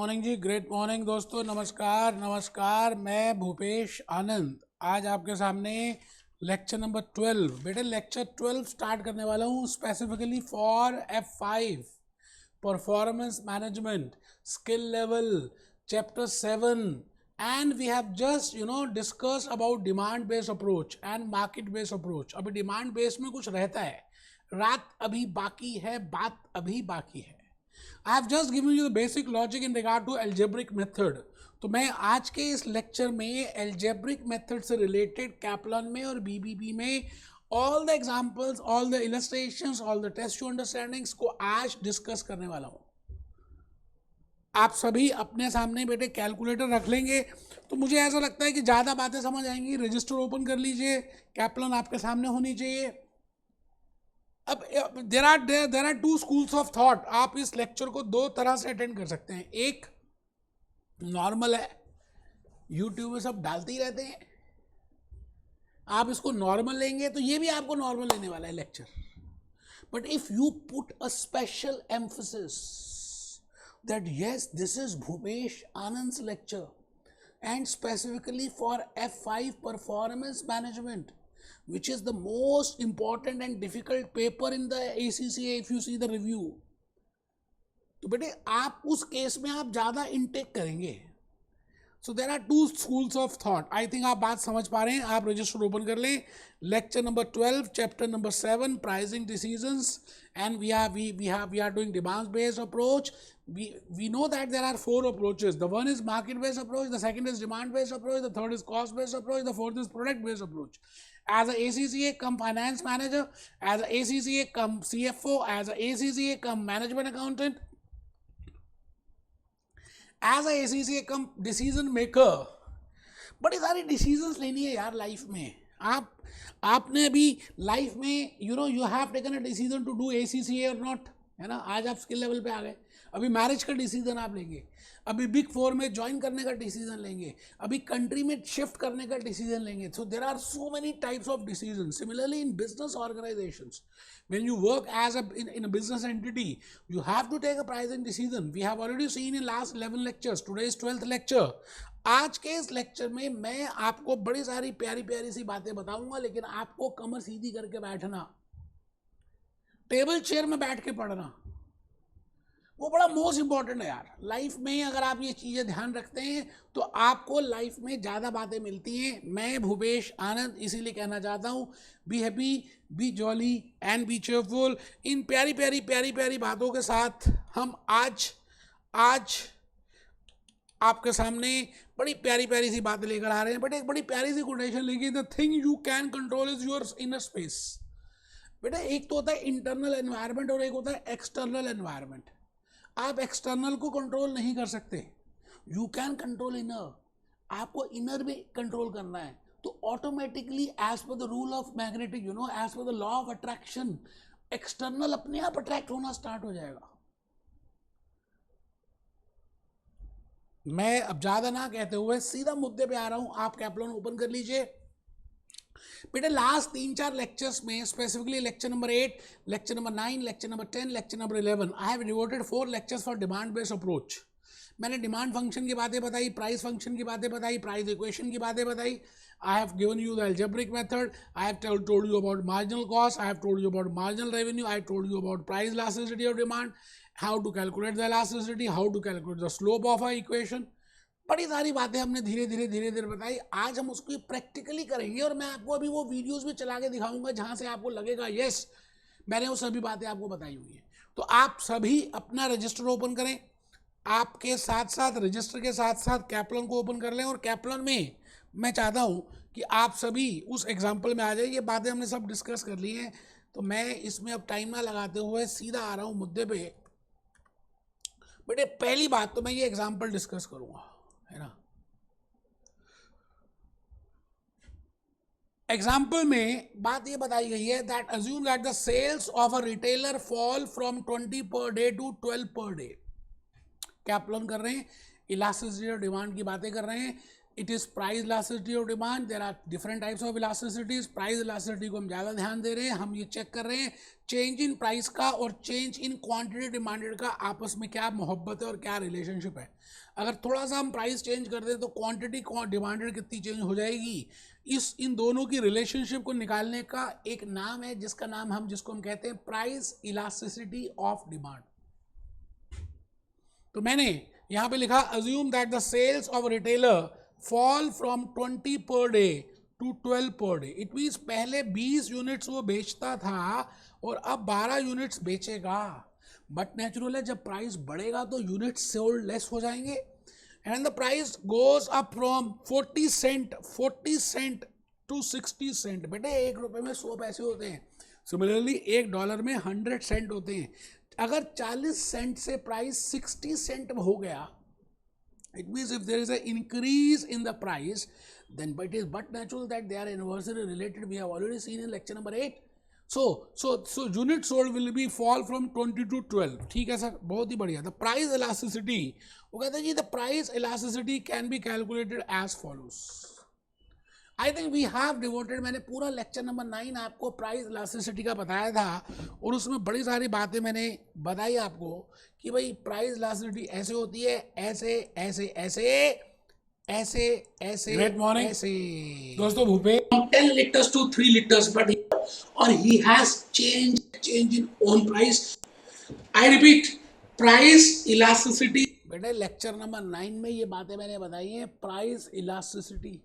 Morning जी, great morning दोस्तों। नमस्कार नमस्कार, मैं भूपेश आनंद आज आपके सामने लेक्चर नंबर 12 बेटे लेक्चर 12 स्टार्ट करने वाला हूँ specifically for F5 performance management skill level chapter 7 and we have just discuss about demand based approach and market based approach. अभी डिमांड बेस्ड में कुछ रहता है, रात अभी बाकी है, बात अभी बाकी है। I have just given you the basic logic in regard to algebraic method। तो मैं आज के इस लेक्चर में algebraic method से related कैप्लन में और BBB में all the examples, all the illustrations, all the test to understandings को आज डिस्कस करने वाला हूँ। आप सभी अपने सामने बेटे कैलकुलेटर रख लेंगे तो मुझे ऐसा लगता है कि ज़्यादा बातें समझ आएंगी। रजिस्टर ओपन कर लीजिए, कैप्लन आपके सामने होनी चाहिए। अब there are two schools of thought. आप इस लेक्चर को दो तरह से अटेंड कर सकते हैं। एक नॉर्मल है, यूट्यूब में सब डालते ही रहते हैं, आप इसको नॉर्मल लेंगे तो ये भी आपको नॉर्मल लेने वाला है lecture. But if you put a special emphasis that yes this is Bhupesh Anand's lecture and specifically for F5 performance management, which is the most important and difficult paper in the ACCA if you see the review, तो बेटे आप उस case में आप ज़्यादा intake करेंगे। So there are two schools of thought. I think आप बात समझ पा रहे हैं। आप रजिस्टर ओपन कर लें, lecture number 12 chapter number 7 pricing decisions and we are doing demand based approach. We know that there are 4 approaches. The one is market based approach, the second is demand based approach, the third is cost based approach, the fourth is product based approach. As a ACCA come finance manager, as a ACCA come CFO, as a ACCA come management accountant, as a ACCA come decision maker, बड़ी सारी decisions लेनी है यार life में। आपने अभी life में you have taken a decision to do ACCA और नॉट, है ना। आज आप स्किल लेवल पे आ गए, अभी मैरिज का डिसीजन आप लेंगे, अभी बिग 4 में ज्वाइन करने का डिसीजन लेंगे, अभी कंट्री में शिफ्ट करने का डिसीजन लेंगे। So there are so many types of decision. Similarly in business organisations, when you work as in a business entity, you have to take a pricing decision. We have already seen in last 11 lectures, today is 12th lecture। आज के इस lecture में मैं आपको बड़ी सारी प्यारी प्यारी सी बातें बताऊंगा, लेकिन आपको कमर सीधी करके बैठना, टेबल चेयर में बैठ के पढ़ना, वो बड़ा मोस्ट इंपॉर्टेंट है यार लाइफ में। अगर आप ये चीज़ें ध्यान रखते हैं तो आपको लाइफ में ज़्यादा बातें मिलती हैं। मैं भूपेश आनंद इसीलिए कहना चाहता हूँ, be happy, be jolly and be cheerful. इन प्यारी प्यारी प्यारी प्यारी बातों के साथ हम आज आपके सामने बड़ी प्यारी प्यारी सी बातें लेकर आ रहे हैं। बट एक बड़ी प्यारी सी कोटेशन लेके, the thing you can control is your inner space. बेटा एक तो होता है इंटरनल एनवायरनमेंट और एक होता है एक्सटर्नल एनवायरनमेंट। आप एक्सटर्नल को कंट्रोल नहीं कर सकते, यू कैन कंट्रोल इनर। आपको इनर भी कंट्रोल करना है तो automatically as per the rule of magnetic as per the law of attraction, external अपने आप अट्रैक्ट होना स्टार्ट हो जाएगा। मैं अब ज़्यादा ना कहते हुए सीधा मुद्दे पे आ रहा हूँ। आप कैप्लन ओपन कर लीजिए। बेटे लास्ट 3-4 लेक्चर्स में, specifically lecture number 8, lecture number 9, lecture number 10, lecture number 11, I have devoted 4 lectures for demand based approach. मैंने डिमांड फंक्शन की बातें बताई, प्राइस फंक्शन की बातें बताई, प्राइस इक्वेशन की बातें बताई। I have given you the algebraic method, I have told you about marginal cost, I have told you about marginal revenue, I told you about price elasticity of demand, how to calculate the elasticity, how to calculate the slope of a equation. बड़ी सारी बातें हमने धीरे धीरे बताई। आज हम उसको प्रैक्टिकली करेंगे और मैं आपको अभी वो वीडियोस भी चला के दिखाऊंगा जहां से आपको लगेगा यस मैंने वो सभी बातें आपको बताई हुई हैं। तो आप सभी अपना रजिस्टर ओपन करें, आपके साथ साथ रजिस्टर के साथ साथ कैप्लन को ओपन कर लें। और कैप्लन में मैं चाहता हूं कि आप सभी उस एग्जाम्पल में आ जाए। ये बातें हमने सब डिस्कस कर ली हैं, तो मैं इसमें अब टाइम ना लगाते हुए सीधा आ रहा हूँ मुद्दे पे। बेटे पहली बात तो मैं ये एग्जाम्पल डिस्कस करूंगा, है ना। एग्जाम्पल में बात ये बताई गई है that assume that the sales of a retailer fall from 20 per day to 12 per day. Kaplan कर रहे हैं, इलास्टिसिटी और डिमांड की बातें कर रहे हैं। It is price elasticity of demand. There are different types of elasticities. Price elasticity को हम ज़्यादा ध्यान दे रहे हैं. हम ये चेक कर रहे हैं चेंज इन प्राइस का और चेंज इन क्वांटिटी डिमांडेड का आपस में क्या मोहब्बत है और क्या रिलेशनशिप है. अगर थोड़ा सा हम प्राइस चेंज कर दें तो क्वांटिटी डिमांडेड कितनी चेंज हो जाएगी. इन दोनों की रिलेशनशिप को निकालने का एक नाम है जिसको हम कहते हैं प्राइस इलास्टिसिटी ऑफ डिमांड. तो मैंने यहां पे लिखा assume that the sales of retailer fall from 20 per day to 12 per day. It means पहले 20 यूनिट्स वो बेचता था और अब 12 यूनिट्स बेचेगा. बट नेचुरल है जब प्राइस बढ़ेगा तो यूनिट्स सोल्ड लेस हो जाएंगे. And the price goes up from 40 cent to 60 cent. बेटे ₹1 में 100 पैसे होते हैं. सिमिलरली $1 में 100 सेंट होते हैं. अगर 40 सेंट से प्राइस 60 सेंट हो गया, it means if there is an increase in the price, then it is but natural that they are inversely related. We have already seen in lecture number 8. So unit sold will be fall from 20 to 12. ठीक है sir, बहुत ही बढ़िया. The price elasticity, वो कहते हैं जी the price elasticity can be calculated as follows. I think we have devoted, मैंने पूरा लेक्चर नंबर 9 आपको प्राइस इलास्टिसिटी का बताया था और उसमें बड़ी सारी बातें मैंने बताई आपको कि भाई प्राइस इलास्टिसिटी ऐसे होती है, ऐसे ऐसे ऐसे ऐसे ऐसे. ग्रेट मॉर्निंग ऐसे. दोस्तों Bhupesh 10 litres to 3 litres but और he has change in own price. I repeat, price elasticity. बेटे लेक्चर नंबर 9 में ये बातें मैंने बताई हैं. Price elasticity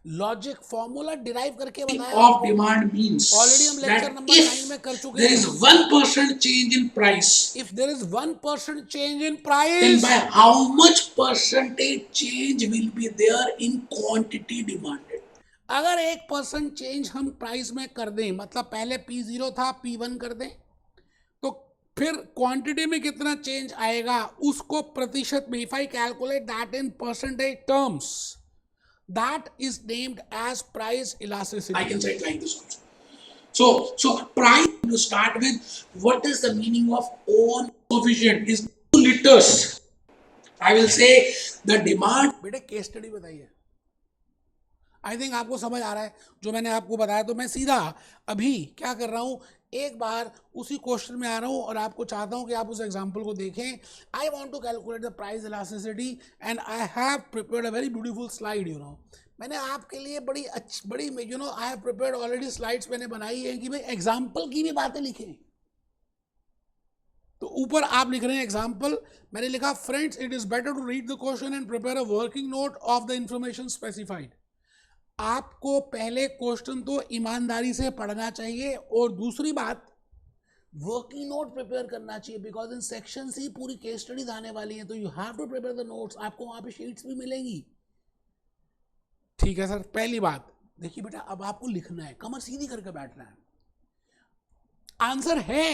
logic formula derive करके बताया. ऑफ डिमांड मींस ऑलरेडी हम लेक्चर नंबर 9 में कर चुके हैं. There is 1% change in price. If there is 1% change in price, then by how much percentage change will be there in quantity demanded. अगर 1% change हम price में कर दें, मतलब पहले P0 था P1 कर दें, तो फिर क्वांटिटी में कितना चेंज आएगा उसको प्रतिशत में. If I calculate that in percentage terms, that is named as price elasticity. I can say it like this also. So price, you start with what is the meaning of own coefficient is 2 liters. I will say the demand. बेटे case study बताइए. I think आपको समझ आ रहा है जो मैंने आपको बताया. तो मैं सीधा अभी क्या कर रहा हूं, एक बार उसी क्वेश्चन में आ रहा हूं और आपको चाहता हूं कि आप उस एग्जांपल को देखें. I want to calculate the price elasticity and I have prepared a very beautiful slide. मैंने आपके लिए बड़ी I have prepared already slides मैंने बनाई है कि भाई एग्जांपल की भी बातें लिखें. तो ऊपर आप लिख रहे हैं एग्जांपल, मैंने लिखा friends it is better to read the question and prepare a working note of the information specified. आपको पहले क्वेश्चन तो ईमानदारी से पढ़ना चाहिए और दूसरी बात वर्किंग नोट प्रिपेयर करना चाहिए, बिकॉज इन सेक्शन से ही पूरी केस स्टडीज आने वाली हैं. तो you have to prepare the notes. आपको वहां पे शीट्स भी मिलेंगी. ठीक है सर. पहली बात देखिए बेटा, अब आपको लिखना है, कमर सीधी करके बैठना है. आंसर है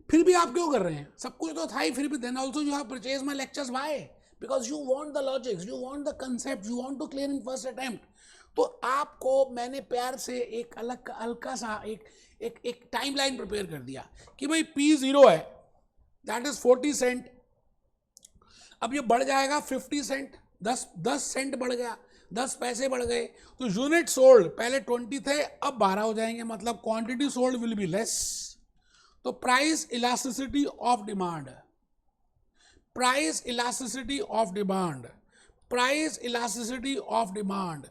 फिर भी आप क्यों कर रहे हैं? सब कुछ तो था ही, फिर भी then also you have purchase my lectures. Why? Because you want the logics, you want the concept, you want to clear in first attempt. तो आपको मैंने प्यार से एक अलग हल्का सा एक टाइमलाइन प्रिपेयर कर दिया कि भाई P0 है, दैट इज 40 सेंट. अब ये बढ़ जाएगा 50 सेंट, 10 सेंट बढ़ गया, 10 पैसे बढ़ गए. तो यूनिट सोल्ड पहले 20 थे, अब 12 हो जाएंगे, मतलब quantity sold will be less. तो price elasticity of demand, price elasticity of demand, price elasticity of demand,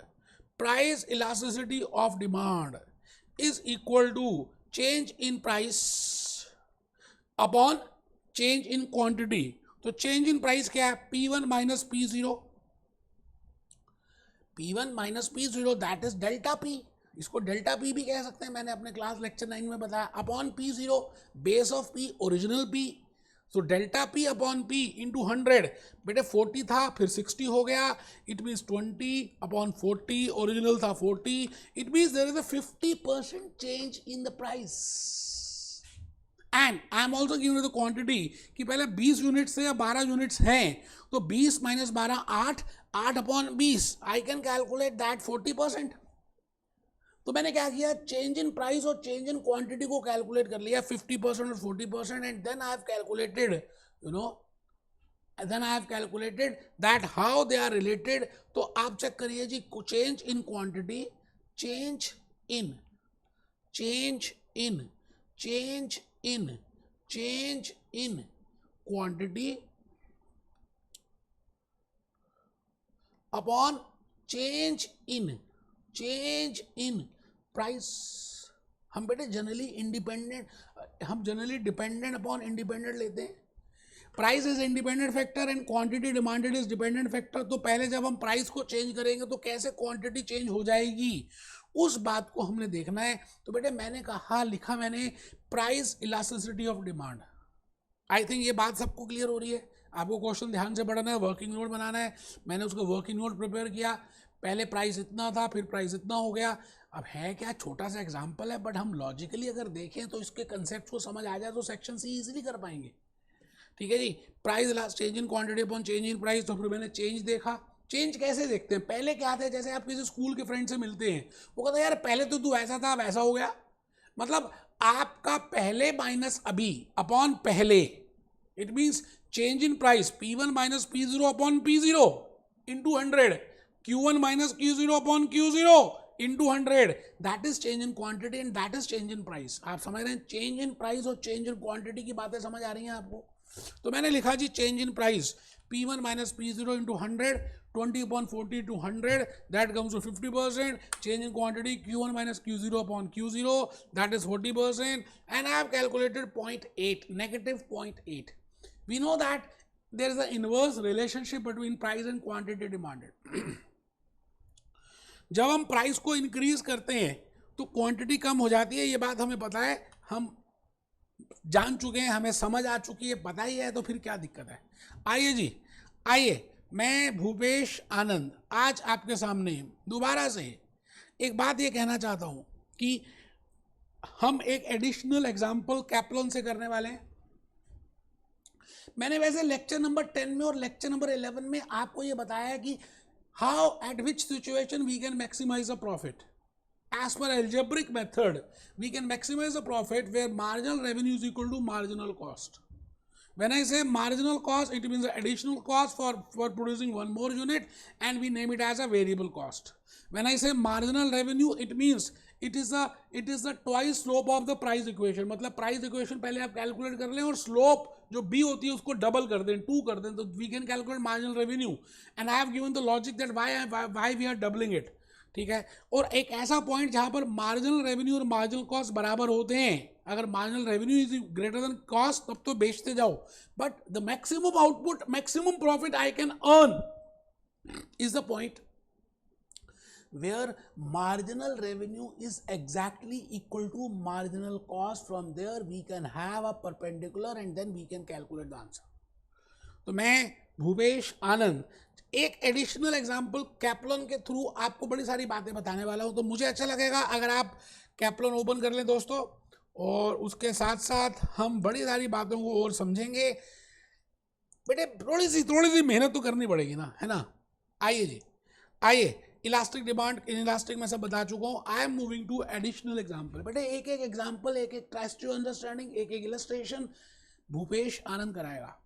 price elasticity of demand is equal to change in price upon change in quantity. तो change in price क्या है? P1 minus P0. P1 minus P0 that is delta P. इसको delta P भी कह सकते हैं, मैंने अपने क्लास लेक्चर 9 में बताया. Upon P0 base of P original P. So delta P upon P into 100. बेटे 40 था फिर 60 हो गया. इट मीन्स 20 अपॉन 40, ओरिजिनल था 40. It means there is a 50% change in the price. And I am also giving the quantity कि पहले 20 units थे या 12 यूनिट्स हैं. तो 20 minus 12 8 upon 20. I can calculate that 40%. तो मैंने क्या किया, चेंज इन प्राइस और चेंज इन क्वांटिटी को कैलकुलेट कर लिया 50% और 40%. And then I have calculated then I have calculated that how they are related. तो आप चेक करिए जी, change in quantity, change in, change in, change in, change in quantity upon change in price. हम बेटे generally independent, हम generally dependent upon independent लेते हैं. Price is independent factor and quantity demanded is dependent factor. तो पहले जब हम price को चेंज करेंगे तो कैसे क्वांटिटी चेंज हो जाएगी, उस बात को हमने देखना है. तो बेटे मैंने कहा, लिखा मैंने price elasticity of demand. I think ये बात सबको क्लियर हो रही है. आपको क्वेश्चन ध्यान से पढ़ना है, वर्किंग नोट बनाना है. मैंने उसको वर्किंग नोट प्रिपेयर किया. पहले प्राइस इतना था, फिर प्राइस इतना हो गया. अब है क्या, छोटा सा एग्जांपल है, बट हम लॉजिकली अगर देखें तो इसके कंसेप्ट को समझ आ जाए तो सेक्शन सी इजीली कर पाएंगे. ठीक है जी. Price change in quantity upon change in price. तो फिर मैंने चेंज देखा. चेंज कैसे देखते हैं, पहले क्या थे, जैसे आप किसी स्कूल के फ्रेंड से मिलते हैं, वो कहता है यार पहले तो तू ऐसा था, वैसा हो गया. मतलब आपका पहले माइनस अभी अपॉन पहले, it means change in price P1 minus P0 upon P0 into 100, Q1 minus Q0 upon Q0 into 100. That is change in quantity and that is change in price. आप समझ रहे हैं, change in price और change in quantity की बातें समझ आ रही हैं आपको. तो मैंने लिखा जी change in price P1 minus P0 into 100, 20 upon 40 to 100, that comes to 50%. Change in quantity Q1 minus Q0 upon Q0, that is 40%. And I have calculated 0.8, negative 0.8. We know that there is an inverse relationship between price and quantity demanded. जब हम price को increase करते हैं तो quantity कम हो जाती है. ये बात हमें पता है, हम जान चुके हैं, हमें समझ आ चुकी है, पता ही है, तो फिर क्या दिक्कत है. आइए जी, आइए, मैं भूपेश आनंद आज आपके सामने दोबारा से एक बात ये कहना चाहता हूँ कि हम एक एडिशनल एग्जाम्पल कैप्लॉन से करने वाले हैं. मैंने वैसे लेक्चर नंबर 10 में और लेक्चर नंबर 11 में आपको ये बताया है कि how at which situation we can maximise a profit. As per algebraic method we can maximise a profit where marginal revenue is equal to marginal cost. When I say marginal cost, it means the additional cost for producing one more unit, and we name it as a variable cost. When I say marginal revenue, it means it is the twice slope of the price equation. मतलब price equation पहले आप calculate कर लें और slope जो b होती है उसको double कर दें, 2 कर दें, तो we can calculate marginal revenue. And I have given the logic that why we are doubling it. ठीक है. और एक ऐसा पॉइंट जहां पर मार्जिनल रेवेन्यू और मार्जिनल कॉस्ट बराबर होते हैं. अगर marginal revenue is greater than cost तब तो बेचते जाओ, but the maximum output, maximum profit I can earn is the point where marginal revenue is exactly equal to marginal cost. From there we can have a perpendicular and then we can calculate the answer. तो मैं भूपेश आनंद एक additional example कैप्लॉन के through आपको बड़ी सारी बातें बताने वाला हूं. तो मुझे अच्छा लगेगा अगर आप कैप्लॉन ओपन कर लें दोस्तों, और उसके साथ साथ हम बड़ी सारी बातों को और समझेंगे. बेटे थोड़ी सी मेहनत तो करनी पड़ेगी ना, है ना. आइए जी, आइए. इलास्टिक डिमांड, इन इलास्टिक में सब बता चुका हूँ. I am moving to additional example. बेटे एक एक एग्जाम्पल, एक एक टेस्ट टू अंडरस्टैंडिंग, एक एक इलस्ट्रेशन भूपेश आनंद कराएगा.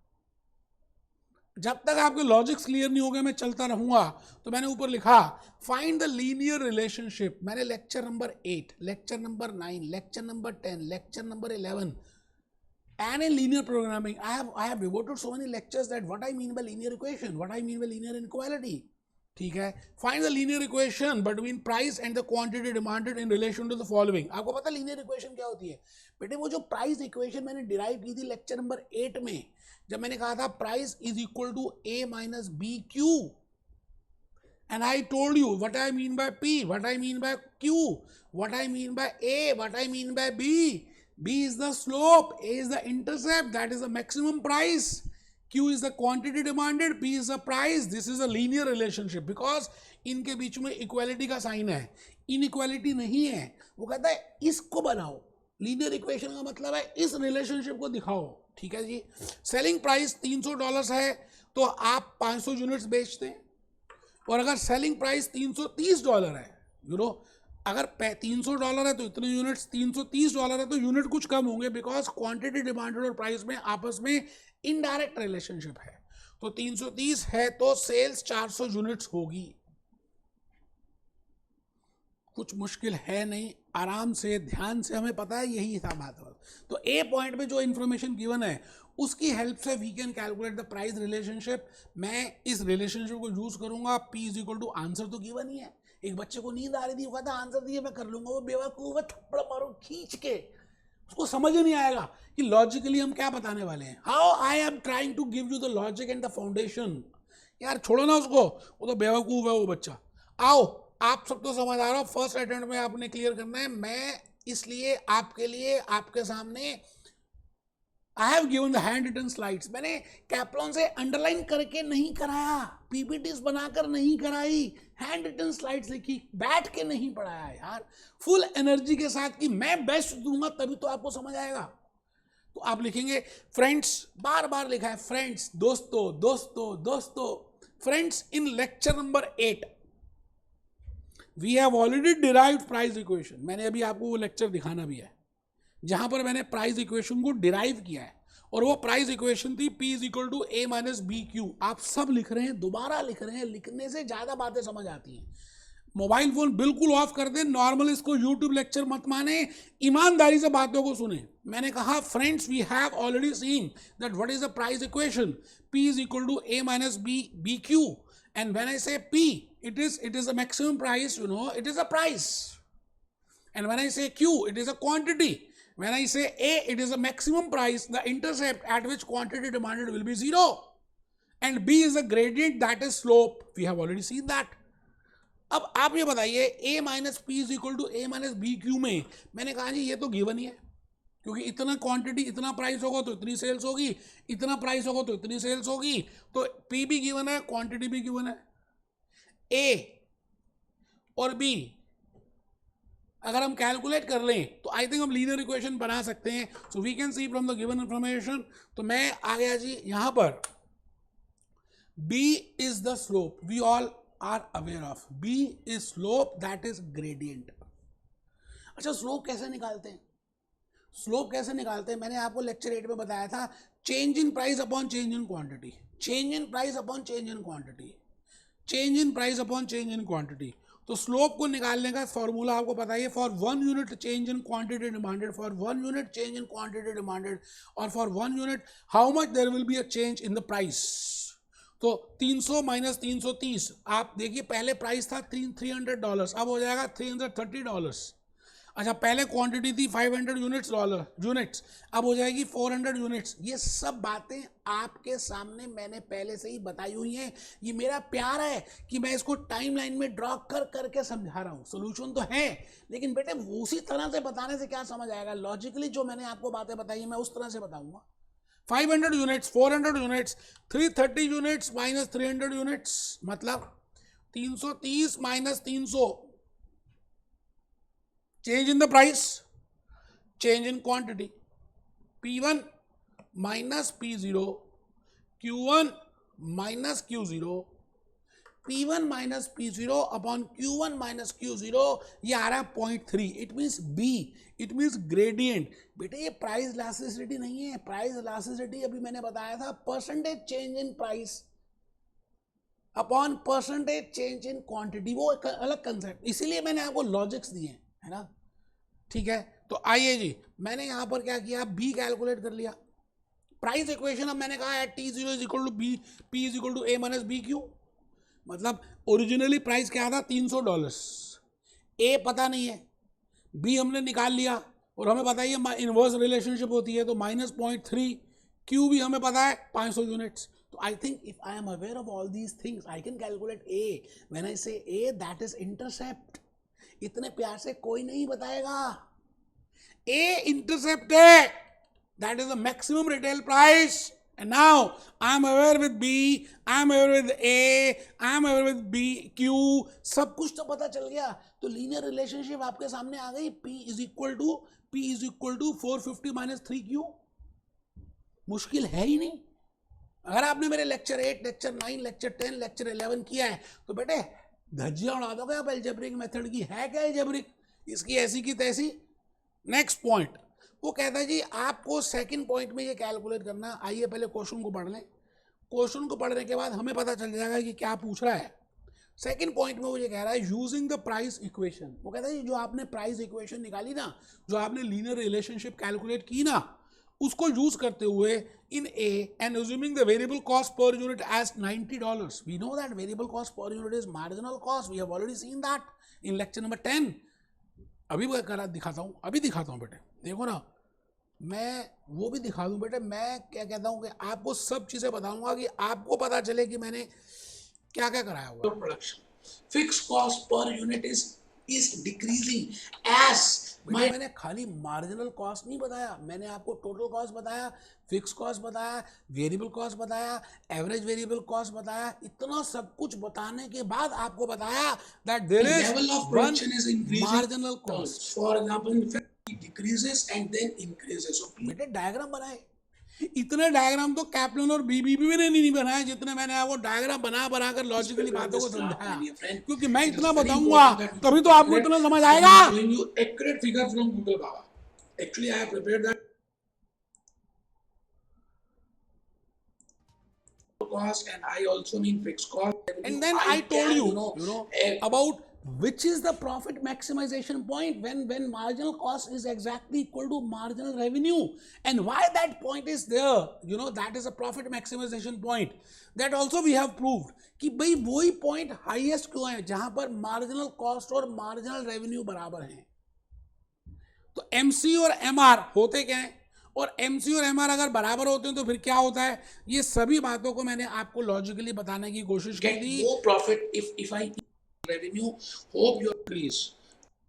जब तक आपके लॉजिक्स क्लियर नहीं हो गए मैं चलता रहूंगा. तो मैंने ऊपर लिखा फाइंड द लीनियर रिलेशनशिप. मैंने lecture number 8, lecture number 9, lecture number 10, lecture number 11 and in linear programming I have devoted so many lectures that what I mean by linear equation, what I mean by linear inequality. ठीक है. Find the linear equation between price and the quantity demanded in relation to the following. आपको पता है linear equation क्या होती है बेटे? वो जो प्राइस इक्वेशन मैंने डिराइव की थी लेक्चर नंबर 8 में, जब मैंने कहा था price is equal to A minus B Q, and I told you what I mean by P, what I mean by Q, what I mean by A, what I mean by B. B is the slope, A is the intercept, that is the maximum price, Q is the quantity demanded, P is the price. This is a linear relationship because इनके बीच में equality का sign है, inequality नहीं है. वो कहता है इसको बनाओ. लीनियर इक्वेशन का मतलब है इस रिलेशनशिप को दिखाओ. ठीक है जी. सेलिंग प्राइस $300 है तो आप 500 यूनिट्स बेचते हैं, और अगर सेलिंग प्राइस $330 है, यू नो, अगर $300 है तो इतने यूनिट्स, $330 है तो यूनिट कुछ कम होंगे, बिकॉज क्वांटिटी डिमांडेड और प्राइस में आपस में इनडायरेक्ट रिलेशनशिप है. तो 330 है तो सेल्स 400 यूनिट्स होगी। कुछ मुश्किल है नहीं, आराम से ध्यान से हमें पता है यही था बात। तो ए पॉइंट पे जो इन्फॉर्मेशन गिवन है उसकी हेल्प से we can calculate the price relationship. मैं इस रिलेशनशिप को यूज करूंगा, P is equal to, answer तो गिवन ही है। एक बच्चे को नींद आ रही थी, वो कहता आंसर दिए मैं कर लूंगा, वो बेवकूफ है, थप्पड़ मारो खींच के, उसको समझ ही नहीं आएगा कि लॉजिकली हम क्या बताने वाले हैं। How I am trying to give you the logic and the foundation. यार छोड़ो ना उसको, वो तो बेवकूफ है वो बच्चा। आओ, आप सब तो समझदार हो, फर्स्ट अटेम्प्ट में आपने क्लियर करना है। मैं इसलिए आपके लिए आपके सामने I have given the hand written slides. मैंने कैप्लॉन से अंडरलाइन करके नहीं कराया, पीपीटीज बनाकर नहीं कराई, हैंड रिटन स्लाइड्स लिखी, बैठ के नहीं पढ़ाया यार, फुल एनर्जी के साथ कि मैं बेस्ट दूंगा तभी तो आपको समझ आएगा। तो आप लिखेंगे फ्रेंड्स, बार बार लिखा है फ्रेंड्स, दोस्तों दोस्तों दोस्तों। Friends, in lecture number 8 we have already derived price equation. मैंने अभी आपको वो लेक्चर दिखाना भी है जहां पर मैंने प्राइस इक्वेशन को डिराइव किया है, और वो प्राइस इक्वेशन थी P is equal to A minus B Q. आप सब लिख रहे हैं, दोबारा लिख रहे हैं, लिखने से ज़्यादा बातें समझ आती हैं। मोबाइल फोन बिल्कुल ऑफ कर दें, नॉर्मल इसको यूट्यूब लेक्चर मत माने, ईमानदारी से बातों को सुने। मैंने कहा friends, we have already seen that what is the price equation, P is equal to A minus B Q, and when I say P, it is a maximum price, you know, it is a price. And when I say Q, it is a quantity. When I say A, it is a maximum price. The intercept at which quantity demanded will be 0. And B is a gradient, that is slope. We have already seen that. अब आप ये बताइए, A minus P is equal to A minus B Q में मैंने कहा जी ये तो given ही है, क्योंकि इतना क्वांटिटी, इतना प्राइस होगा तो इतनी सेल्स होगी, इतना प्राइस होगा तो इतनी सेल्स होगी। तो P भी गिवन है, क्वांटिटी भी गिवन है। A और B अगर हम कैलकुलेट कर लें तो आई थिंक हम लीनियर इक्वेशन बना सकते हैं। So we can see from the given information. तो मैं आ गया जी यहां पर, B is the slope, we all are aware of, B is slope, that is gradient. अच्छा, स्लोप कैसे निकालते हैं? स्लोप कैसे निकालते हैं मैंने आपको लेक्चर 8 में बताया था, change in price upon change in quantity, change in price upon change in quantity, change in price upon change in quantity. तो स्लोप को निकालने का फॉर्मूला आपको पता है, for 1 unit change in quantity demanded, for 1 unit change in quantity demanded, और for 1 unit how much there will be a change in the price. तो 300 minus 330, आप देखिए पहले प्राइस था $300, अब हो जाएगा $330। अच्छा, पहले क्वांटिटी थी 500 यूनिट्स, अब हो जाएगी 400 यूनिट्स। ये सब बातें आपके सामने मैंने पहले से ही बताई हुई हैं। ये मेरा प्यार है कि मैं इसको टाइमलाइन में ड्रॉ कर करके समझा रहा हूँ। सोल्यूशन तो है, लेकिन बेटे उसी तरह से बताने से क्या समझ आएगा? लॉजिकली जो मैंने आपको बातें बताई हैं मैं उस तरह से बताऊंगा। 500 units, 400 units, 330 units minus 300 units, मतलब 330 minus 300, change in the price, change in quantity, P1 minus P0, Q1 minus Q0, P1 minus P0 upon Q1 minus Q0, ये आ रहा है 0.3, it means B, it means gradient. बेटे ये price elasticity नहीं है, price elasticity अभी मैंने बताया था percentage change in price upon percentage change in quantity, वो एक अलग कंसेप्ट, इसीलिए मैंने आपको लॉजिक्स दिए हैं, है ना? ठीक है, तो आइए जी, मैंने यहां पर क्या किया, B कैलकुलेट कर लिया। प्राइस इक्वेशन अब मैंने कहा है T0 is equal to B, P is equal to A minus B Q, मतलब ओरिजिनली प्राइस क्या था $300, A पता नहीं है, B हमने निकाल लिया, और हमें पता है इनवर्स रिलेशनशिप होती है, तो -0.3, Q भी हमें पता है 500 यूनिट्स। तो I think if I am aware of all these things I can calculate A। When I से A, दैट इज इंटरसेप्ट। इतने प्यार से कोई नहीं बताएगा, A इंटरसेप्ट है, that is the maximum retail price. And now I am aware with B, I am aware with A, I am aware with B, Q, सब कुछ तो पता चल गया। तो लीनियर रिलेशनशिप आपके सामने आ गई, P is equal to 450 minus 3Q। मुश्किल है ही नहीं। अगर आपने मेरे लेक्चर 8, लेक्चर 9, लेक्चर 10, लेक्चर 11 किया है तो बेटे धज्जियां उड़ा दोगे आप एल्जेब्रिक मेथड की। है क्या एल्जेब्रिक, इसकी ऐसी की तैसी। नेक्स्ट पॉइंट, वो कहता है जी आपको सेकंड पॉइंट में ये कैलकुलेट करना। आइए पहले क्वेश्चन को पढ़ लें। क्वेश्चन को पढ़ने के बाद हमें पता चल जाएगा कि क्या पूछ रहा है। सेकंड पॉइंट में वो ये कह रहा है यूजिंग द प्राइस इक्वेशन। वो कहता है जो आपने प्राइस इक्वेशन निकाली ना, जो आपने लीनियर रिलेशनशिप कैलकुलेट की ना, उसको यूज करते हुए in A and assuming the variable cost per unit as $90। We know that variable cost per unit is marginal cost, we have already seen that in lecture number 10। अभी दिखाता हूँ बेटे, देखो ना, मैं वो भी दिखा दूं बेटे। मैं क्या कहता हूँ कि आपको सब चीजें बताऊंगा कि आपको पता चले कि मैंने क्या क्या कराया हुआ। Production fix cost per unit is decreasing as मैंने खाली मार्जिनल कॉस्ट नहीं बताया, मैंने आपको टोटल कॉस्ट बताया, फिक्स कॉस्ट बताया, वेरिएबल कॉस्ट बताया, एवरेज वेरिएबल कॉस्ट बताया। इतना सब कुछ बताने के बाद आपको बताया that there is level of production is increasing marginal cost, for example decreases and then increases। So बेटे डायग्राम बनाए, इतने डायग्राम तो कैप्लन और बीबीबी ने नहीं बनाए जितने मैंने आपको डायग्राम बना कर लॉजिकली बातों को समझाया, क्योंकि मैं इतना बताऊंगा तभी तो आपको इतना समझ आएगा। Accurate figure from Google Baba, actually I have prepared that cost and I also mean fixed cost, and then I told you know about which is the profit maximization point when marginal cost is exactly equal to marginal revenue, and why that point is there, you know, that is a profit maximization point। that also we have proved कि भाई वही point highest क्यों है जहां पर marginal cost और marginal revenue बराबर हैं। तो एमसी और एमआर होते क्या है, और एमसी और एमआर अगर बराबर होते हैं तो फिर क्या होता है। ये सभी बातों को मैंने आपको लॉजिकली बताने की कोशिश की थी। वो profit if I revenue hope you increase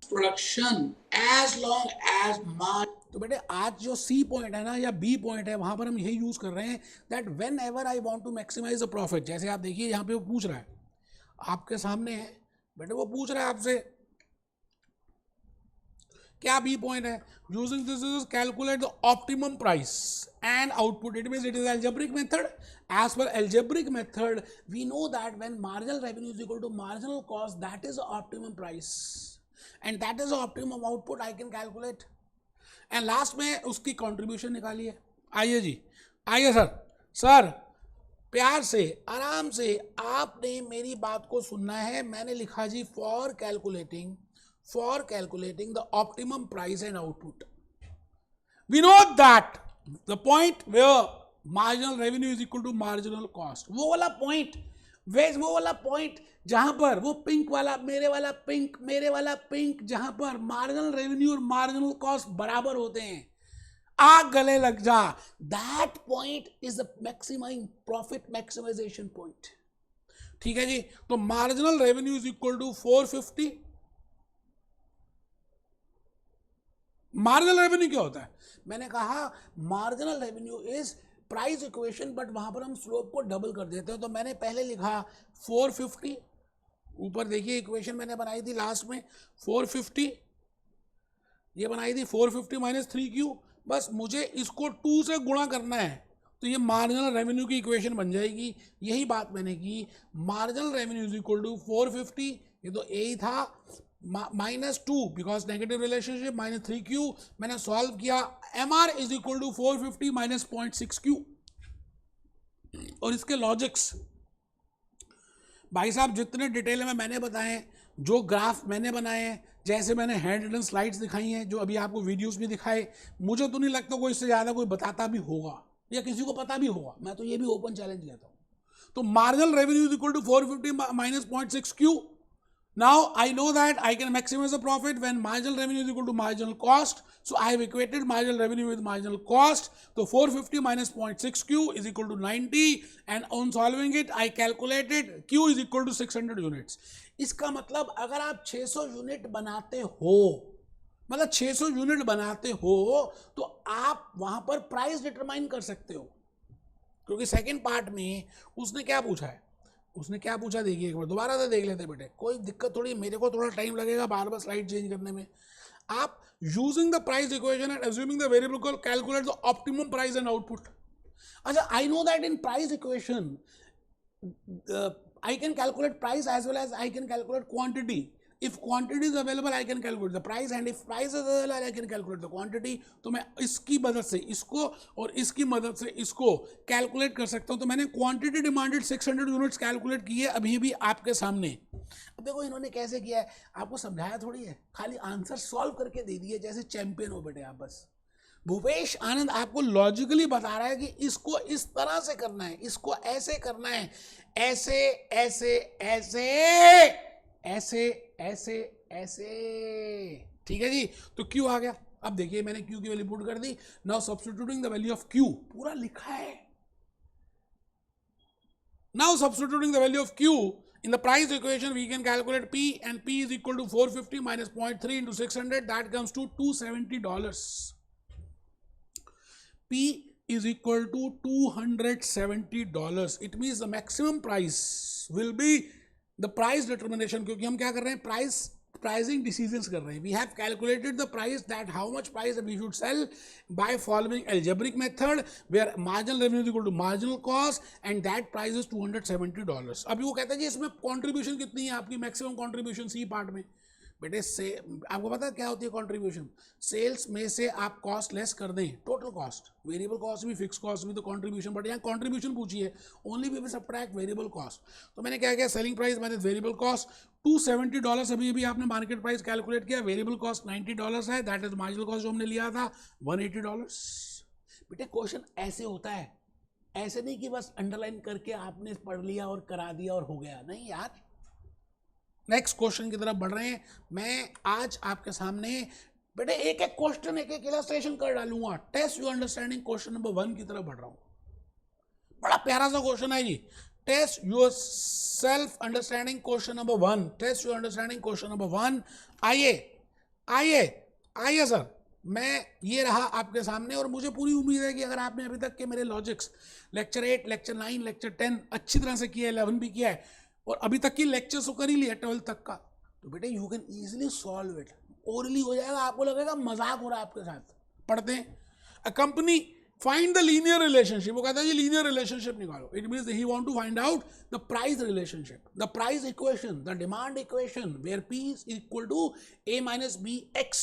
production as long as margin. तो बेटे आज जो सी पॉइंट है ना या बी पॉइंट है, वहां पर हम यही यूज कर रहे हैं that whenever I want to maximise the profit. जैसे आप देखिए यहाँ पे वो पूछ रहा है, आपके सामने है बेटे, वो पूछ रहा है आपसे क्या बी पॉइंट है, using this is calculate the optimum price and output. It means it is algebraic method। as per algebraic method we know that when marginal revenue is equal to marginal cost, that is the optimum price and that is the optimum output I can calculate। and last में उसकी contribution निकालिए। आइए जी, आइए sir प्यार से आराम से आपने मेरी बात को सुनना है। मैंने लिखा जी for calculating the optimum price and output, we know that the point where marginal revenue is equal to marginal cost, वो वाला पॉइंट जहां पर वो पिंक वाला मेरे वाला पिंक जहां पर मार्जिनल रेवेन्यू और मार्जिनल कॉस्ट बराबर होते हैं, आग गले लग जा, that point is the maximise profit maximisation point. ठीक है जी, तो marginal revenue is equal to 450। Marginal revenue क्या होता है, मैंने कहा marginal revenue is price equation, but वहां पर हम स्लोप को डबल कर देते हैं। तो मैंने पहले लिखा 450, ऊपर देखिए इक्वेशन मैंने बनाई थी लास्ट में 450, ये बनाई थी 450 माइनस 3Q। बस मुझे इसको 2 से गुणा करना है तो ये मार्जिनल रेवेन्यू की इक्वेशन बन जाएगी। यही बात मैंने की, marginal revenue is equal to 450, ये तो ए ही था, -2 because negative relationship minus 3Q। मैंने सॉल्व किया, MR is equal to 450 minus 0.6Q। और इसके लॉजिक्स भाई साहब जितने डिटेल में मैंने बताए, जो ग्राफ मैंने बनाए हैं, जैसे मैंने हैंड रिटन स्लाइड्स दिखाई हैं, जो अभी आपको वीडियोस भी दिखाए, मुझे तो नहीं लगता कोई इससे ज़्यादा कोई बताता भी होगा या किसी को पता भी होगा। मैं तो ये भी ओपन चैलेंज लेता हूँ। तो marginal revenue is equal to 450 minus 0.6Q। Now I know that I can maximize the profit when marginal revenue is equal to marginal cost. So I have equated marginal revenue with marginal cost. So 450 minus 0.6Q is equal to 90, and on solving it I calculated Q is equal to 600 units. इसका मतलब अगर आप 600 unit बनाते हो, मतलब 600 unit बनाते हो, तो आप वहां पर प्राइस डिटरमाइन कर सकते हो। क्योंकि सेकेंड पार्ट में उसने क्या पूछा है, उसने क्या पूछा देखिए एक बार दोबारा से देख लेते बेटे, कोई दिक्कत थोड़ी, मेरे को थोड़ा टाइम लगेगा बार बार स्लाइड चेंज करने में। आप using the price equation and assuming the variable को calculate the optimum price and output. अच्छा, I know that in price equation I can calculate price as well as I can calculate quantity, if quantity is available I can calculate the price and if price is available I can calculate the quantity. तो मैं इसकी मदद से इसको और इसकी मदद से इसको कैलकुलेट कर सकता हूं. तो मैंने क्वांटिटी डिमांडेड 600 यूनिट्स कैलकुलेट की है अभी भी आपके सामने. अब देखो इन्होंने कैसे किया है, आपको समझाया थोड़ी है, खाली आंसर सॉल्व करके दे दिए जैसे चैंपियन हो बेटे आप. बस भूपेश आनंद आपको लॉजिकली बता रहा है कि इसको इस तरह से करना है, इसको ऐसे करना है, ऐसे ऐसे ऐसे ऐसे ऐसे ऐसे. ठीक है जी. तो क्यू आ गया. अब देखिए मैंने क्यू की वैल्यू पुट कर दी. Now substituting the value of Q, पूरा लिखा है. Now substituting the value of Q in the price equation we can calculate P and P is equal to 450 minus 0.3 into 600, that comes to $270. P is equal to $270. It means the maximum price will be the price determination, क्योंकि हम क्या कर रहे हैं, pricing decisions कर रहे हैं. We have calculated the price, that how much price we should sell by following algebraic method where marginal revenue is equal to marginal cost and that price is $270. अभी वो कहता है जी इसमें contribution कितनी है आपकी, maximum contribution C पार्ट में. बेटे से आपको पता है क्या होती है कंट्रीब्यूशन, सेल्स में से आप कॉस्ट लेस कर दें, टोटल कॉस्ट, वेरिएबल कॉस्ट भी फिक्स कॉस्ट भी तो कंट्रीब्यूशन. बट यहाँ कंट्रीब्यूशन पूछी है, only we will subtract variable cost. तो मैंने क्या किया, selling price minus variable cost $270. अभी अभी आपने मार्केट प्राइस कैलकुलेट किया, वेरिएबल कॉस्ट $90 है, दैट इज मार्जिनल कॉस्ट जो हमने लिया था $180. बेटे क्वेश्चन ऐसे होता है, ऐसे नहीं कि बस अंडरलाइन करके आपने पढ़ लिया और करा दिया और हो गया, नहीं यार. नेक्स्ट क्वेश्चन की तरफ बढ़ रहे हैं. मैं आज आपके सामने बेटे एक एक क्वेश्चन एक एक इलस्ट्रेशन कर डालूंगा. Test your understanding question number 1 की तरफ बढ़ रहा हूं. बड़ा प्यारा सा क्वेश्चन है जी. Test yourself understanding question number 1. Test your understanding question number 1. आइए आइए आइए सर, मैं ये रहा आपके सामने और मुझे पूरी उम्मीद है कि अगर आपने अभी तक के मेरे लॉजिक्स लेक्चर 8, लेक्चर 9, लेक्चर 10 अच्छी तरह से किया है, 11 भी किया है और अभी तक की लेक्चर्स तो कर ही लिया 12 तक का, तो बेटे you can easily solve it. Orally हो जाएगा, आपको लगेगा मजाक हो रहा है आपके साथ. पढ़ते हैं. A company find the linear relationship. वो कहता है ये लीनियर रिलेशनशिप निकालो. It means he want to find out the price relationship, the price equation, the demand equation where P is equal to A minus BX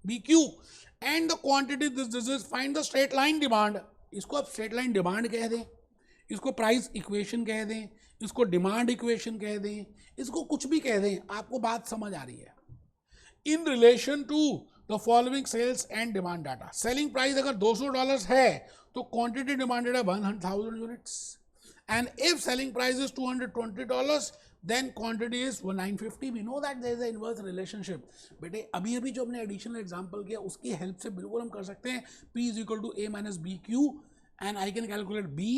BQ and the quantity this is. Find the straight line demand. इसको आप straight line demand कह दें, इसको price equation कह दें, इसको demand equation कह दें, इसको कुछ भी कह दें, आपको बात समझ आ रही है. In relation to the following sales and demand data. Selling price अगर $200 है तो क्वांटिटी डिमांडेड है 100,000 units and if selling price is $220 then quantity is 950. We know that there is a inverse relationship. बेटे अभी अभी जो हमने एडिशनल एग्जांपल किया उसकी हेल्प से बिल्कुल हम कर सकते हैं. P is equal to A minus BQ and I can calculate B.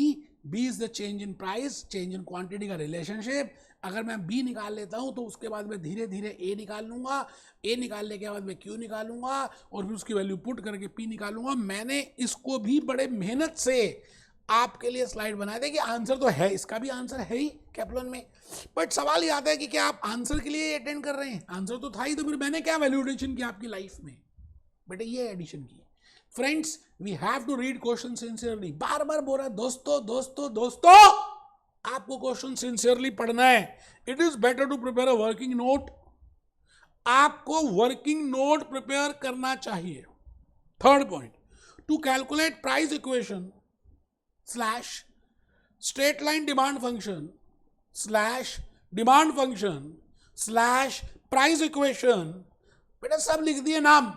B is the change in price, change in quantity का रिलेशनशिप. अगर मैं B निकाल लेता हूँ तो उसके बाद मैं धीरे धीरे A निकाल लूँगा, A निकालने के बाद मैं Q निकालूंगा और फिर उसकी वैल्यू पुट करके P निकालूंगा. मैंने इसको भी बड़े मेहनत से आपके लिए स्लाइड बनाया था कि आंसर तो है, इसका भी आंसर है ही कैप्लन में. बट सवाल ये आता है कि क्या आप आंसर के लिए अटेंड कर रहे हैं? आंसर तो था ही, तो फिर मैंने क्या वैल्यू एडिशन की आपकी लाइफ में? बेटे ये एडिशन की. Friends we have to read question sincerely. बार बार बोल रहा है दोस्तों दोस्तों दोस्तों, आपको क्वेश्चन सिंसियरली पढ़ना है. It is better to prepare a working note. आपको वर्किंग नोट प्रिपेयर करना चाहिए. Third point, to calculate price equation slash straight line demand function slash demand function slash price equation. बेटा सब लिख दिए नाम.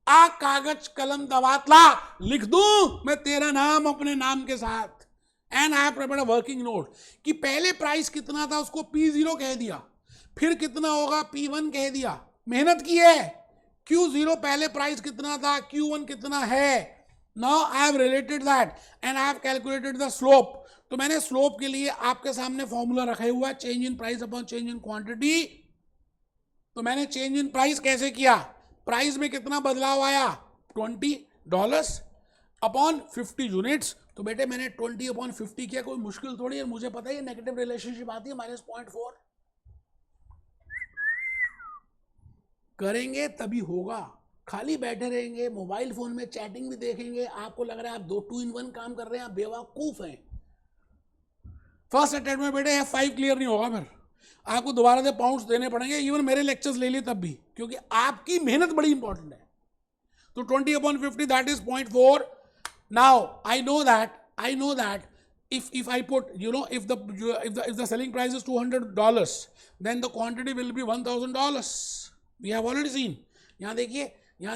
आ कागज कलम दवातला, लिख दूं मैं तेरा नाम अपने नाम के साथ. And I have prepared a working note कि पहले प्राइस कितना था उसको P0 कह दिया, फिर कितना होगा P1 कह दिया. मेहनत की है. Q0 पहले प्राइस कितना था, Q1 कितना है. Now I have related that and I have calculated the slope. तो मैंने स्लोप के लिए आपके सामने फॉर्मूला रखा हुआ है, change in price upon change in quantity. तो मैंने चेंज इन प्राइस कैसे किया, प्राइस में कितना बदलाव आया $20 अपॉन 50 यूनिट्स. तो बेटे मैंने 20 अपॉन 50 किया, कोई मुश्किल थोड़ी है. मुझे पता है नेगेटिव रिलेशनशिप आती है -0.4. करेंगे तभी होगा. खाली बैठे रहेंगे मोबाइल फोन में चैटिंग भी देखेंगे, आपको लग रहा है आप 2 in 1 काम कर रहे हैं, आप बेवकूफ हैं. फर्स्ट अटेम्प्ट में बेटे F5 क्लियर नहीं होगा. फिर आपको दोबारा से पाउंड्स देने पड़ेंगे, इवन मेरे लेक्चर्स ले लिए तब भी, क्योंकि आपकी मेहनत बड़ी इंपॉर्टेंट है। तो 20/50 that is 0.4. Now I know that if I put, if the selling price is $200, then the quantity will be $1,000. We have already seen. यहाँ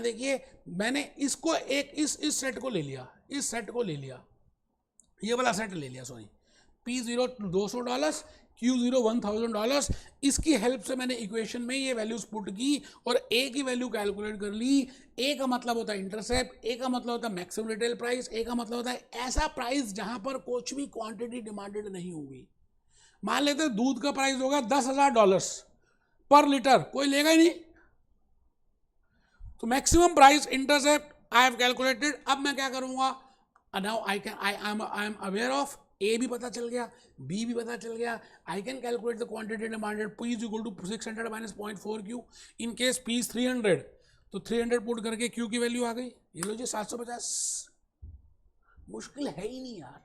देखिए मैंने इसको इस सेट को ले लिया, ये वाला सेट ले लिया, सॉरी, P0 $200, Q0 $1,000। इसकी हेल्प से मैंने इक्वेशन में ये वैल्यूज पुट की और ए की वैल्यू कैलकुलेट कर ली। ए का मतलब होता है इंटरसेप्ट, ए का मतलब होता है मैक्सिमम रिटेल प्राइस, ए का मतलब होता है ऐसा प्राइस जहां पर कुछ भी क्वांटिटी डिमांडेड नहीं होगी। मान लेते हैं दूध का प्राइस होगा $10,000 पर लीटर, कोई लेगा ही नहीं, तो maximum price intercept I have calculated. अब मैं क्या करूंगा, now I am aware of, A भी पता चल गया, बी भी पता चल गया, I can calculate the quantity demanded, P is equal to 600 minus 0.4Q। In case P is 300, तो 300 पुट करके Q की वैल्यू आ गई, ये लो जी 750। मुश्किल है ही नहीं यार,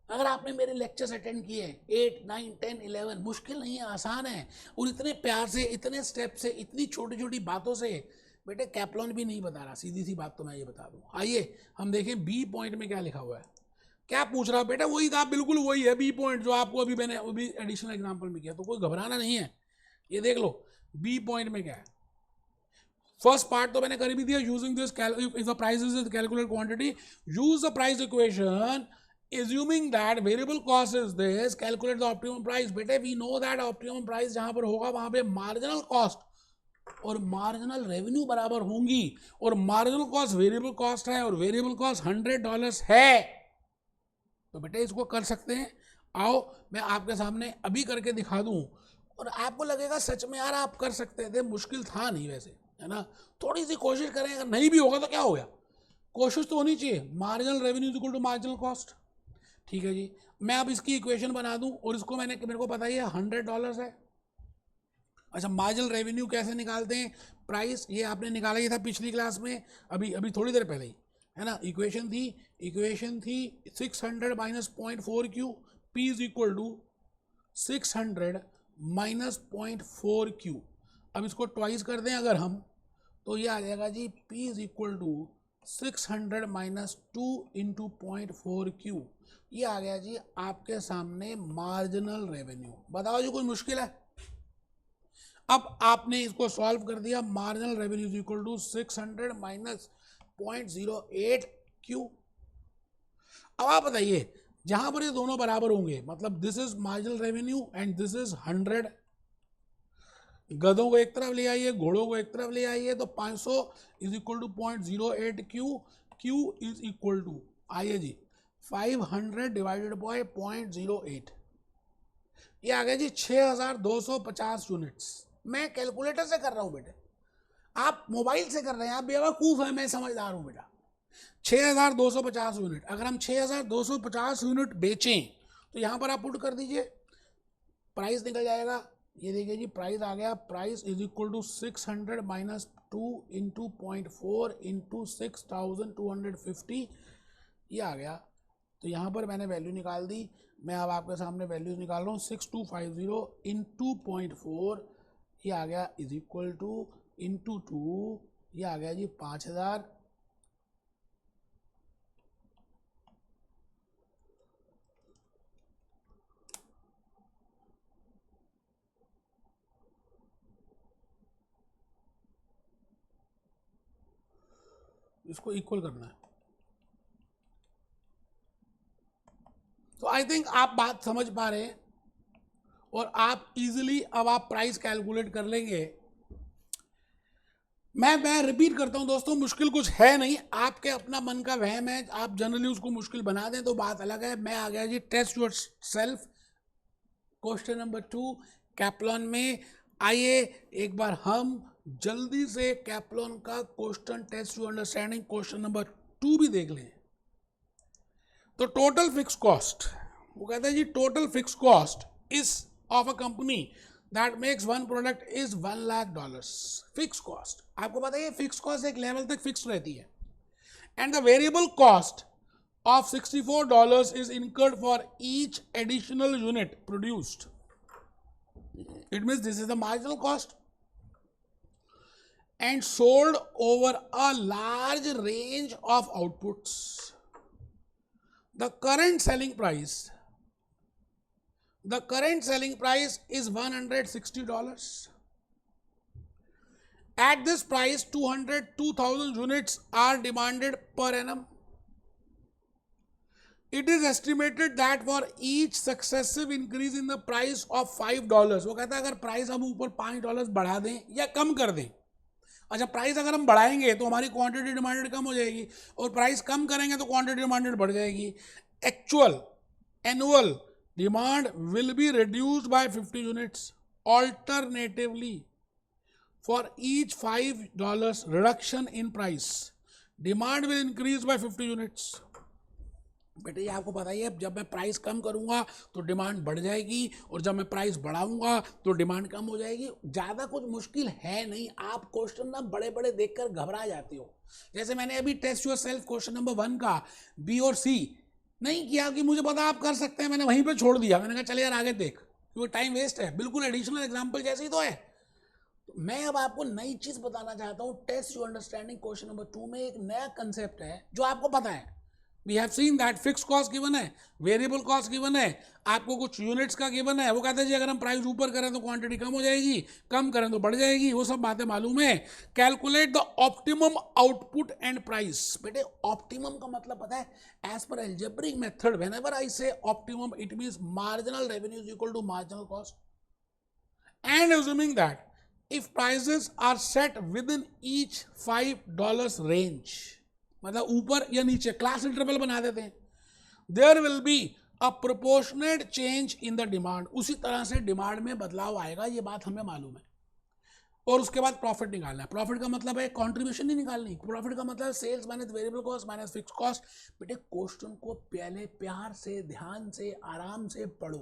अगर आपने मेरे लेक्चर्स अटेंड किए 8, 9, 10, 11, मुश्किल नहीं है, आसान है। और इतने प्यार से, इतने स्टेप से, इतनी छोटी छोटी बातों से, बेटे कैप्लॉन भी नहीं बता रहा, सीधी सी बात तो मैं ये बता दूं। आइए हम देखें बी पॉइंट में क्या लिखा हुआ है, क्या पूछ रहा है बेटा, वही था, बिल्कुल वही है बी पॉइंट जो आपको मैंने अभी एडिशनल एग्जांपल में किया, तो कोई घबराना नहीं है। ये देख लो बी पॉइंट में क्या है। फर्स्ट पार्ट तो मैंने कर भी दिया, using this if the price is calculate quantity, use the price equation assuming that variable cost is this, calculate the optimum price। बेटे we know that optimum price जहां पर होगा वहां पे marginal cost और marginal revenue बराबर होंगी, और marginal cost variable cost है और variable cost $100 है, तो बेटे इसको कर सकते हैं। आओ मैं आपके सामने अभी करके दिखा दूं और आपको लगेगा सच में यार आप कर सकते थे, मुश्किल था नहीं वैसे, है ना। थोड़ी सी कोशिश करें, अगर नहीं भी होगा तो क्या हो गया, कोशिश तो होनी चाहिए। Marginal revenue is equal to marginal cost, ठीक है जी। मैं अब इसकी इक्वेशन बना दूं और इसको मेरे को पता ही है $100 है। अच्छा, मार्जिनल रेवेन्यू कैसे निकालते हैं, प्राइस ये आपने निकाला ही था पिछली क्लास में, अभी थोड़ी देर पहले ही, है ना। इक्वेशन थी 600 minus 0.4Q, P is equal to 600 minus 0.4Q। अब इसको ट्वाइस कर दें अगर हम, तो ये आ जाएगा जी P is equal to 600 minus 2 into 0.4Q। ये आ गया जी आपके सामने मार्जिनल रेवेन्यू। बताओ जी कोई मुश्किल है। अब आपने इसको सॉल्व कर दिया, marginal revenue is equal to 600 minus 0.08Q। अब आप बताइए, जहां पर ये दोनों बराबर होंगे, मतलब this is marginal revenue and this is 100, गधों को एक तरफ ले आइए, घोड़ों को एक तरफ ले आइए, तो 500 is equal to 0.08Q, Q is equal to, आइए जी 500 डिवाइडेड बाय 0.08, ये आ गया जी 6250 यूनिट्स। मैं कैलकुलेटर से कर रहा हूं बेटे, आप मोबाइल से कर रहे हैं, आप बेवकूफ है, मैं समझदार हूं बेटा। 6250 यूनिट, अगर हम 6250 यूनिट बेचें तो यहां पर आप पुट कर दीजिए, प्राइस निकल जाएगा। ये देखिए जी प्राइस आ गया, price is equal to 600 minus 2 into 0.4 into 6250, ये आ गया। तो यहाँ पर मैंने वैल्यू निकाल दी, मैं अब आपके सामने वैल्यूज निकाल रहा हूँ। 6250 इंटू 0.4, ये आ गया इज इक्वल टू इंटू 2, ये आ गया जी 5000। इसको इक्वल करना है। तो आई थिंक आप बात समझ पा रहे हैं और आप इजीली अब आप प्राइस कैलकुलेट कर लेंगे। मैं रिपीट करता हूं दोस्तों, मुश्किल कुछ है नहीं, आपके अपना मन का वहम है, आप जनरली उसको मुश्किल बना दें तो बात अलग है। मैं आ गया जी test yourself, question number 2 Kaplan में। आइए एक बार हम जल्दी से कैप्लॉन का question test you understanding question number 2 भी देख लें। तो टोटल फिक्स कॉस्ट, वो कहता है जी total fix cost is of a company that makes one product is $1 lakh. Fix cost, आपको पता है फिक्स कॉस्ट एक लेवल तक फिक्स रहती है, and the variable cost of $64 is incurred for each additional unit produced. It means this is the marginal cost. And sold over a large range of outputs. The current selling price is $160. At this price, 2,000 units are demanded per annum. It is estimated that for each successive increase in the price of $5, वो कहता है अगर price हम ऊपर $5 बढ़ा दें या कम कर दें, अच्छा प्राइस अगर हम बढ़ाएंगे तो हमारी क्वांटिटी डिमांडेड कम हो जाएगी और प्राइस कम करेंगे तो क्वांटिटी डिमांडेड बढ़ जाएगी. Actual annual demand will be reduced by 50 units. Alternatively for each $5 reduction in price demand will increase by 50 units. बेटे ये आपको पता ही है, जब मैं प्राइस कम करूंगा तो डिमांड बढ़ जाएगी और जब मैं प्राइस बढ़ाऊंगा तो डिमांड कम हो जाएगी. ज़्यादा कुछ मुश्किल है नहीं. आप क्वेश्चन ना बड़े बड़े देखकर घबरा जाते हो. जैसे मैंने अभी test yourself question number 1 का बी और सी नहीं किया कि मुझे पता आप कर सकते हैं, मैंने वहीं पे छोड़ दिया. मैंने कहा चले यार आगे देख, क्योंकि टाइम वेस्ट है. बिल्कुल एडिशनल एग्जाम्पल जैसे ही तो है. तो मैं अब आपको नई चीज़ बताना चाहता हूँ. Test your understanding question number 2 में एक नया कंसेप्ट है जो आपको पता है. We have seen that fix cost given है, वेरिएबल कॉस्ट गिवन है, आपको कुछ यूनिट्स का गिवन है. वो कहते हैं जी अगर हम प्राइस ऊपर करें तो क्वांटिटी कम हो जाएगी, कम करें तो बढ़ जाएगी. वो सब बातें मालूम है. Calculate the optimum output and price. बेटे ऑप्टिमम का मतलब पता है, as per algebraic method whenever I say optimum it means marginal revenue is equal to marginal cost. And assuming that if prices are set within each $5 range, मतलब ऊपर या नीचे class interval बना देते हैं. There will be a proportionate change in the demand. उसी तरह से डिमांड में बदलाव आएगा, ये बात हमें मालूम है. और उसके बाद प्रॉफिट निकालना है. प्रॉफिट का मतलब है कंट्रीब्यूशन नहीं निकालनी. प्रॉफिट का मतलब sales minus variable cost minus fix cost. बेटे क्वेश्चन को पहले प्यार से, ध्यान से, आराम से पढ़ो.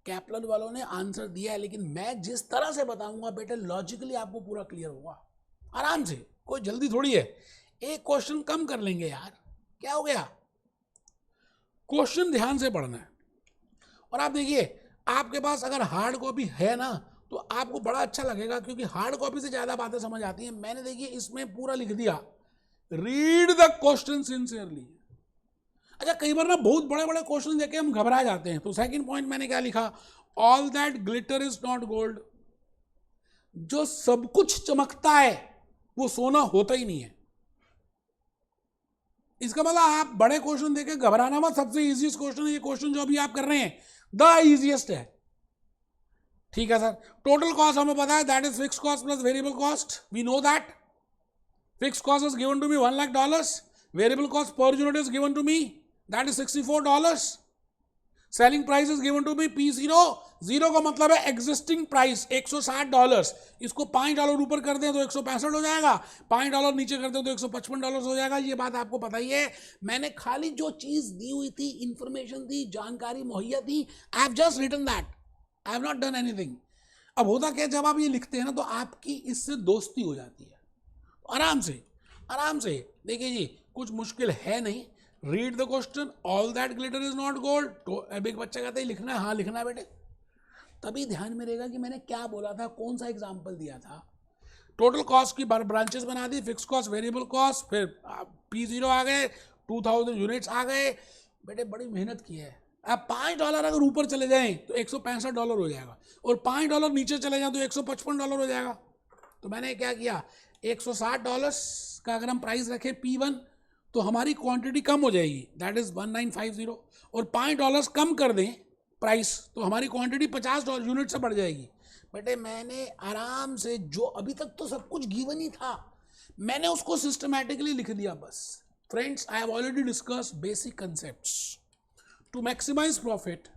कैप्लन वालों ने आंसर दिया है, लेकिन मैं जिस तरह से बताऊंगा बेटे लॉजिकली आपको पूरा क्लियर होगा. आराम से, कोई जल्दी थोड़ी है. एक क्वेश्चन कम कर लेंगे यार, क्या हो गया. क्वेश्चन ध्यान से पढ़ना है. और आप देखिए, आपके पास अगर हार्ड कॉपी है ना तो आपको बड़ा अच्छा लगेगा, क्योंकि हार्ड कॉपी से ज़्यादा बातें समझ आती हैं. मैंने देखिए इसमें पूरा लिख दिया, रीड द क्वेश्चन सिंसियरली. अच्छा कई बार ना बहुत बड़े बड़े क्वेश्चन देखे हम घबरा जाते हैं. तो सेकंड पॉइंट मैंने क्या लिखा, all that glitter is not gold. जो सब कुछ चमकता है वो सोना होता ही नहीं है. इसका मतलब आप बड़े क्वेश्चन देके घबराना मत. सबसे इजीएस्ट क्वेश्चन है ये क्वेश्चन जो अभी आप कर रहे हैं, द इजीएस्ट है. ठीक है सर. टोटल कॉस्ट हमें पता है, that is fix cost plus variable cost. We know that fix cost is given to me $1 lakh. Variable cost per unit is given to me, that is $64. Selling price is given to me P0. Zero का मतलब है existing price $160. इसको $5 ऊपर कर दें तो $165 हो जाएगा, $5 नीचे कर दें तो $155 हो जाएगा. ये बात आपको पता ही है. मैंने खाली जो चीज़ दी हुई थी, इंफॉर्मेशन थी, जानकारी मुहैया थी, I have just written that, I have not done anything. अब होता क्या, जब आप ये लिखते हैं ना तो आपकी इससे दोस्ती हो जाती है. आराम से आराम से देखिए जी, कुछ मुश्किल है नहीं. Read the question, all that glitter is not gold. तो अब एक बच्चा कहता है लिखना है, हाँ लिखना है बेटे. तभी ध्यान में रहेगा कि मैंने क्या बोला था, कौन सा एग्जाम्पल दिया था. टोटल कॉस्ट की ब्रांचेस बना दी, फिक्स कॉस्ट, वेरिएबल कॉस्ट, फिर P0 आ गए, 2000 यूनिट्स आ गए. बेटे बड़ी मेहनत की है. अब $5 अगर ऊपर चले जाएं तो $165 हो जाएगा, और $5 नीचे चले जाएं तो $155 हो जाएगा. तो मैंने क्या किया, $160 का अगर हम प्राइस रखें P1 तो हमारी क्वांटिटी कम हो जाएगी, दैट इज 1950. और $5 कम कर दें प्राइस तो हमारी क्वांटिटी $50 यूनिट से बढ़ जाएगी. बेटे मैंने आराम से, जो अभी तक तो सब कुछ गिवन ही था, मैंने उसको सिस्टमैटिकली लिख दिया बस. Friends, I have already discussed basic concepts to maximise profit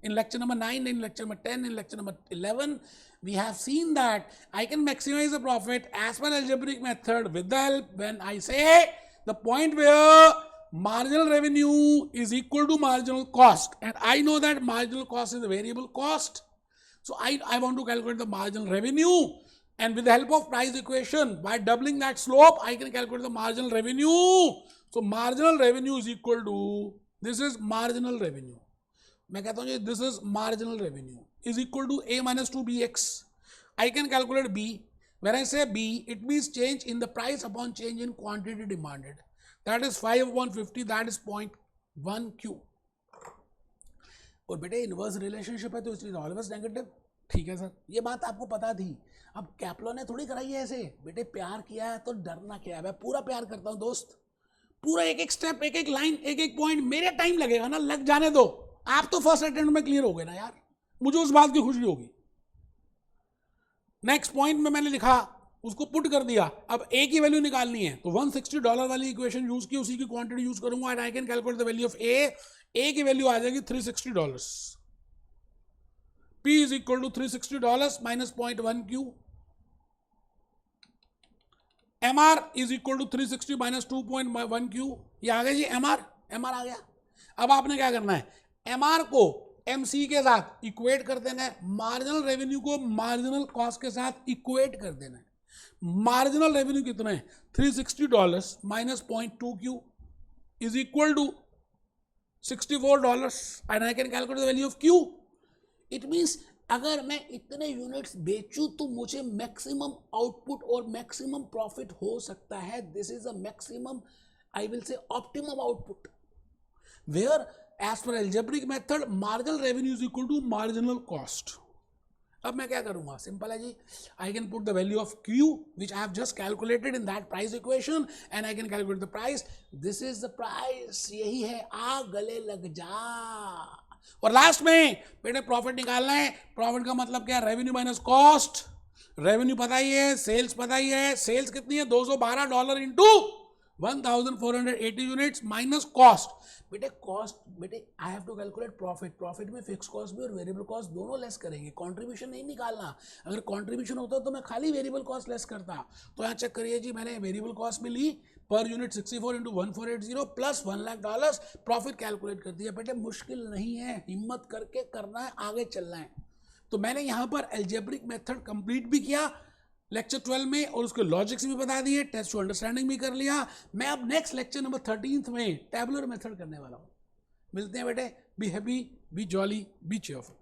in lecture number 9, in lecture number 10, in lecture number 11. We have seen that I can maximize the profit as per algebraic method with the help when I say the point where marginal revenue is equal to marginal cost, and I know that marginal cost is a variable cost. So I want to calculate the marginal revenue, and with the help of price equation, by doubling that slope, I can calculate the marginal revenue. So marginal revenue is equal to, this is marginal revenue. मैं कहता हूँ जी this is marginal revenue is equal to a minus 2bx. I can calculate b. When I say b, it means change in the price upon change in quantity demanded. That is 5 upon 50, that is 0.1 q. और बेटे inverse relationship है तो इसलिए always negative. ठीक है sir, ये बात आपको पता थी. अब कैप्लो ने थोड़ी कराई है ऐसे. बेटे प्यार किया है तो डरना क्या है. मैं पूरा प्यार करता हूँ दोस्त. पूरा एक एक स्टेप, एक एक लाइन, एक एक पॉइंट. मेरे टाइम लगेगा ना, लग जाने दो. आप तो फर्स्ट अटेम्प्ट में क्लियर हो गए ना यार, मुझे उस बात की खुशी होगी. नेक्स्ट पॉइंट में मैंने लिखा, उसको पुट कर दिया. अब ए की वैल्यू निकालनी है तो $160 वाली इक्वेशन यूज की, उसी की क्वांटिटी यूज करूंगा and I can calculate the value of A. A की वैल्यू आ जाएगी $360. P is equal to $360 minus 0.1 Q. MR is equal to 360 minus 2.1 Q. ये आ गया जी MR. MR आ गया. अब आपने क्या करना है, MR को MC के साथ इक्वेट कर देना है, मार्जिनल रेवेन्यू को मार्जिनल कॉस्ट के साथ इक्वेट कर देना है. मार्जिनल रेवेन्यू कितना है, $360 minus 0.2 Q is equal to $64 and I can calculate the value of Q. It means अगर मैं इतने यूनिट्स बेचूं तो मुझे मैक्सिमम आउटपुट और मैक्सिमम प्रॉफिट हो सकता है. This is a maximum, I will say optimum output, where as per algebraic method marginal revenue is equal to marginal cost. अब मैं क्या करूंगा, सिंपल है जी. I can put the value of Q which I have just calculated in that price equation and I can calculate the price. This is the price, यही है, आ गले लग जा. और लास्ट में बेटे प्रॉफिट निकालना है. प्रॉफिट का मतलब क्या है, रेवेन्यू माइनस कॉस्ट. रेवेन्यू पता ही है, सेल्स पता ही है. सेल्स कितनी है, $212 इंटू 1480 यूनिट्स माइनस कॉस्ट. बेटे कॉस्ट, बेटे I have to calculate profit. Profit में फिक्स कॉस्ट भी और वेरिएबल कॉस्ट दोनों लेस करेंगे. कंट्रीब्यूशन नहीं निकालना. अगर कंट्रीब्यूशन होता तो मैं खाली वेरिएबल कॉस्ट लेस करता. तो यहाँ चेक करिए जी, मैंने वेरिएबल कॉस्ट में ली per unit 64 into 1480 plus $1,00,000 profit calculate कर दिया. बेटे मुश्किल नहीं है, हिम्मत करके करना है, आगे चलना है. तो मैंने यहाँ पर एल्जेब्रिक मेथड कंप्लीट भी किया लेक्चर 12 में और उसके लॉजिक्स भी बता दिए, टेस्ट टू अंडरस्टैंडिंग भी कर लिया. मैं अब नेक्स्ट लेक्चर नंबर 13 में टेबुलर मेथड करने वाला हूँ. मिलते हैं बेटे. B happy, be jolly, B cheerful.